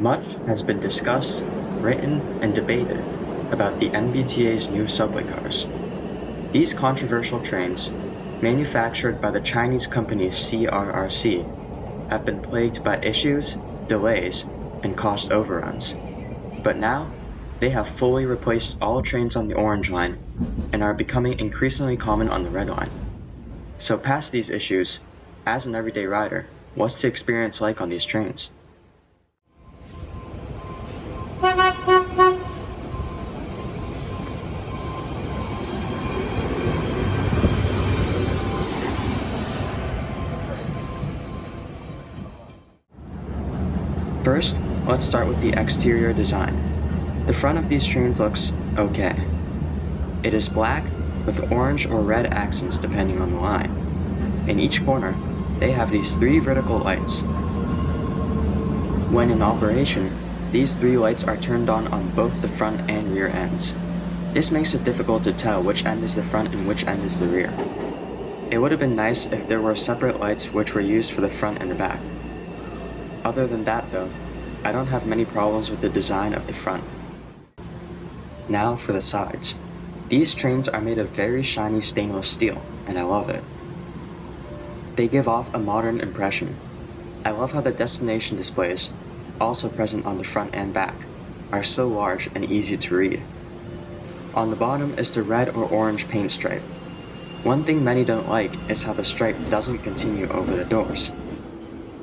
Much has been discussed, written, and debated about the MBTA's new subway cars. These controversial trains, manufactured by the Chinese company CRRC, have been plagued by issues, delays, and cost overruns. But now, they have fully replaced all trains on the Orange Line and are becoming increasingly common on the Red Line. So past these issues, as an everyday rider, what's the experience like on these trains? First, let's start with the exterior design. The front of these trains looks okay. It is black with orange or red accents depending on the line. In each corner, they have these 3 vertical lights. When in operation, these 3 lights are turned on both the front and rear ends. This makes it difficult to tell which end is the front and which end is the rear. It would have been nice if there were separate lights which were used for the front and the back. Other than that though, I don't have many problems with the design of the front. Now for the sides. These trains are made of very shiny stainless steel, and I love it. They give off a modern impression. I love how the destination displays, also present on the front and back, are so large and easy to read. On the bottom is the red or orange paint stripe. One thing many don't like is how the stripe doesn't continue over the doors.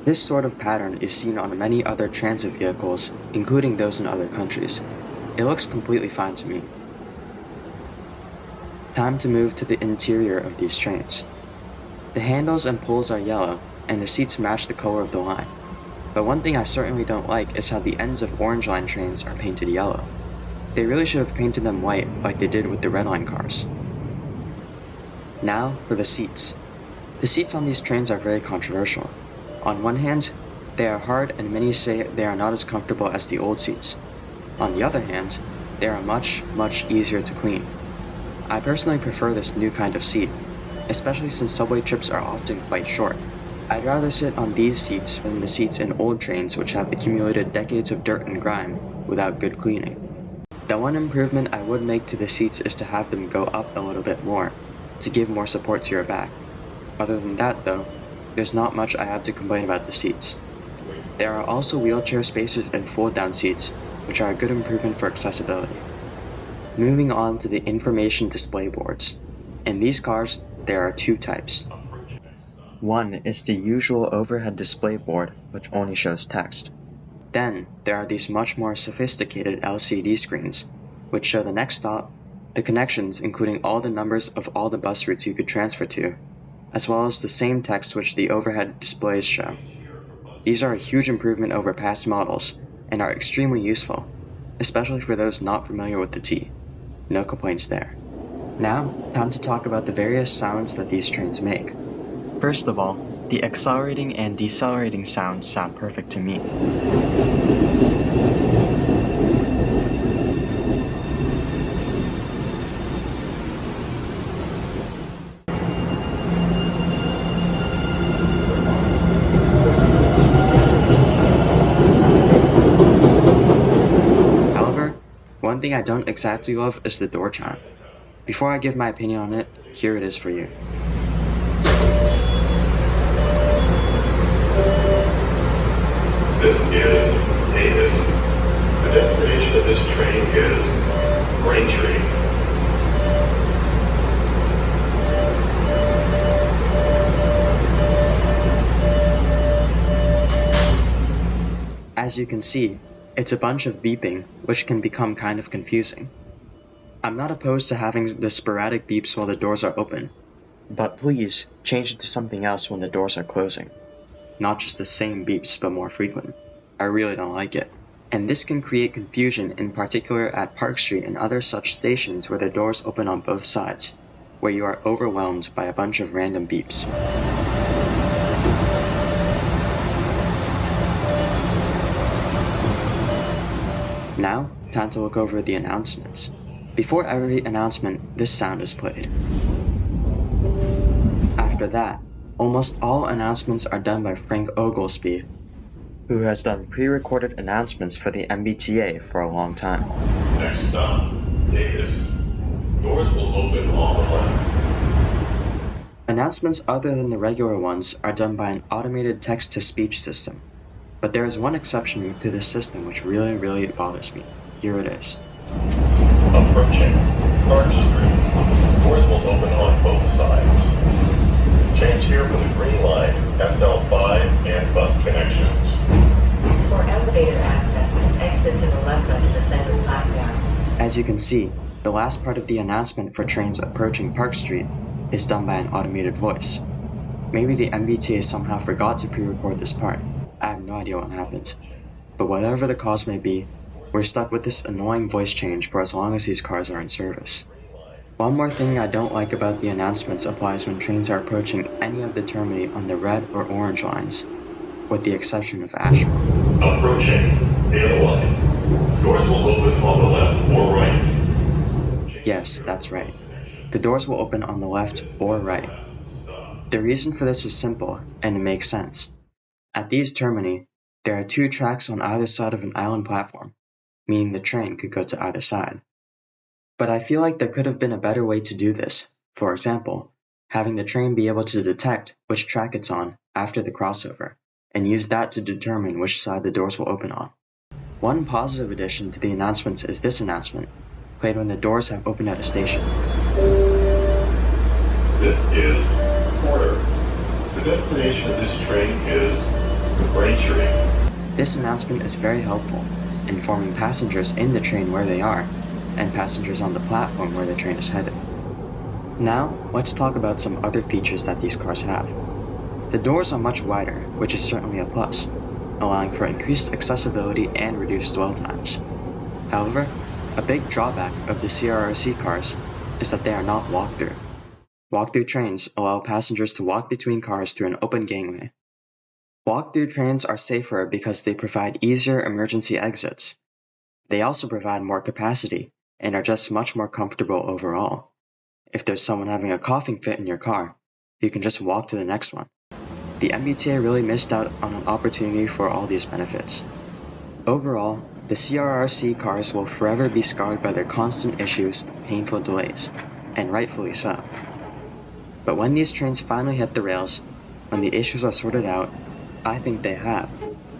This sort of pattern is seen on many other transit vehicles, including those in other countries. It looks completely fine to me. Time to move to the interior of these trains. The handles and poles are yellow, and the seats match the color of the line. But one thing I certainly don't like is how the ends of Orange Line trains are painted yellow. They really should have painted them white like they did with the Red Line cars. Now for the seats. The seats on these trains are very controversial. On one hand, they are hard and many say they are not as comfortable as the old seats. On the other hand, they are much easier to clean. I personally prefer this new kind of seat, especially since subway trips are often quite short. I'd rather sit on these seats than the seats in old trains which have accumulated decades of dirt and grime without good cleaning. The one improvement I would make to the seats is to have them go up a little bit more, to give more support to your back. Other than that though, there's not much I have to complain about the seats. There are also wheelchair spaces and fold-down seats, which are a good improvement for accessibility. Moving on to the information display boards. In these cars, there are 2 types. One is the usual overhead display board, which only shows text. Then, there are these much more sophisticated LCD screens, which show the next stop, the connections including all the numbers of all the bus routes you could transfer to, as well as the same text which the overhead displays show. These are a huge improvement over past models, and are extremely useful, especially for those not familiar with the T. No complaints there. Now, time to talk about the various sounds that these trains make. First of all, the accelerating and decelerating sounds sound perfect to me. One thing I don't exactly love is the door chime. Before I give my opinion on it, here it is for you. This is Davis. The destination of this train is Braintree. As you can see, it's a bunch of beeping, which can become kind of confusing. I'm not opposed to having the sporadic beeps while the doors are open, but please change it to something else when the doors are closing. Not just the same beeps, but more frequent. I really don't like it. And this can create confusion, in particular at Park Street and other such stations where the doors open on both sides, where you are overwhelmed by a bunch of random beeps. Now, time to look over the announcements. Before every announcement, this sound is played. After that, almost all announcements are done by Frank Oglesby. who has done pre-recorded announcements for the MBTA for a long time. Next stop, Davis. Doors will open on the left. Announcements other than the regular ones are done by an automated text-to-speech system. But there is one exception to this system which really bothers me. Here it is. Approaching Park Street. Doors will open on both sides. Change here for the Green Line, SL5, and bus connections. For elevator access, exit to the left of the center platform. As you can see, the last part of the announcement for trains approaching Park Street is done by an automated voice. Maybe the MBTA somehow forgot to pre-record this part. I have no idea what happened. But whatever the cause may be, we're stuck with this annoying voice change for as long as these cars are in service. One more thing I don't like about the announcements applies when trains are approaching any of the termini on the red or orange lines, with the exception of Ashmore. Approaching Dale Line. Doors will open on the left or right. Yes, that's right. The doors will open on the left or right. The reason for this is simple, and it makes sense. At these termini, there are 2 tracks on either side of an island platform, meaning the train could go to either side. But I feel like there could have been a better way to do this. For example, having the train be able to detect which track it's on after the crossover, and use that to determine which side the doors will open on. One positive addition to the announcements is this announcement, played when the doors have opened at a station. This is Porter. The destination of this train is Braintree. This announcement is very helpful, informing passengers in the train where they are, and passengers on the platform where the train is headed. Now, let's talk about some other features that these cars have. The doors are much wider, which is certainly a plus, allowing for increased accessibility and reduced dwell times. However, a big drawback of the CRRC cars is that they are not walk-through. Walk-through trains allow passengers to walk between cars through an open gangway. Walk-through trains are safer because they provide easier emergency exits. They also provide more capacity and are just much more comfortable overall. If there's someone having a coughing fit in your car, you can just walk to the next one. The MBTA really missed out on an opportunity for all these benefits. Overall, the CRRC cars will forever be scarred by their constant issues and painful delays, and rightfully so. But when these trains finally hit the rails, when the issues are sorted out, I think they have,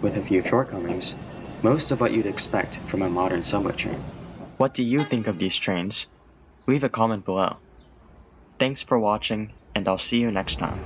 with a few shortcomings, most of what you'd expect from a modern subway train. What do you think of these trains? Leave a comment below. Thanks for watching, and I'll see you next time.